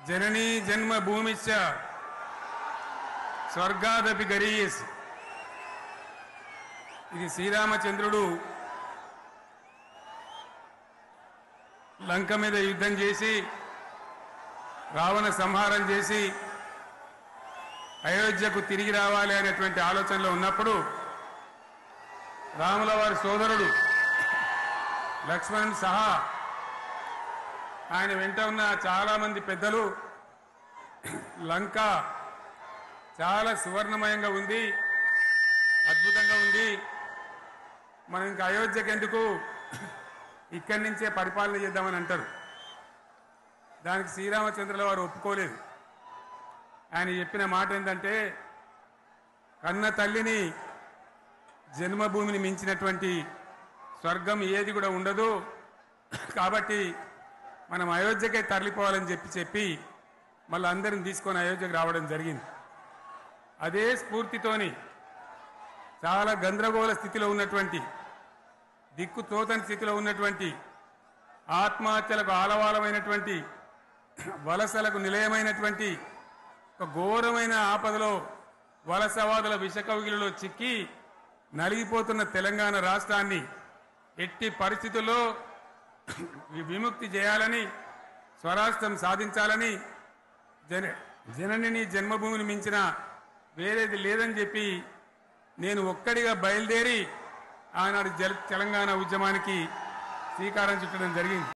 जननी जन्मभूमिश्च स्वर्गादपि गरीयसी। ఇది శ్రీరామచంద్రుడు లంక మీద యుద్ధం చేసి రావణ సంహారం చేసి అయోధ్యకు తిరిగి రావాలి అనేటువంటి ఆలోచనలో ఉన్నప్పుడు రాముల వారి సోదరుడు లక్ష్మణుడు సహా ఆయన వెంట ఉన్న చాలా మంది పెద్దలు లంక చాలా సువర్ణమయంగా ఉంది, అద్భుతంగా ఉంది, మనం ఇంకా అయోధ్యకు ఎందుకు ఇక్కడి నుంచే పరిపాలన చేద్దామని అంటారు. దానికి శ్రీరామచంద్రుల వారు ఒప్పుకోలేదు. ఆయన చెప్పిన మాట ఏంటంటే, కన్న తల్లిని జన్మభూమిని మించినటువంటి స్వర్గం ఏది కూడా ఉండదు, కాబట్టి మనం అయోధ్యకే తరలిపోవాలని చెప్పి మళ్ళీ అందరిని తీసుకొని అయోధ్యకు రావడం జరిగింది. అదే స్ఫూర్తితోని చాలా గందరగోళ స్థితిలో ఉన్నటువంటి, దిక్కు తోతని స్థితిలో ఉన్నటువంటి, ఆత్మహత్యలకు ఆలవాలమైనటువంటి, వలసలకు నిలయమైనటువంటి ఒక ఘోరమైన ఆపదలో వలసవాదుల విషకౌగిలిలో చిక్కి నలిగిపోతున్న తెలంగాణ రాష్ట్రాన్ని ఎట్టి పరిస్థితుల్లో విముక్తి చేయాలని, స్వరాష్ట్రం సాధించాలని, జనని జన్మభూమిని మించిన వేరేది లేదని చెప్పి నేను ఒక్కడిగా బయలుదేరి ఆనాడు తెలంగాణ ఉద్యమానికి శ్రీకారం చుట్టడం జరిగింది.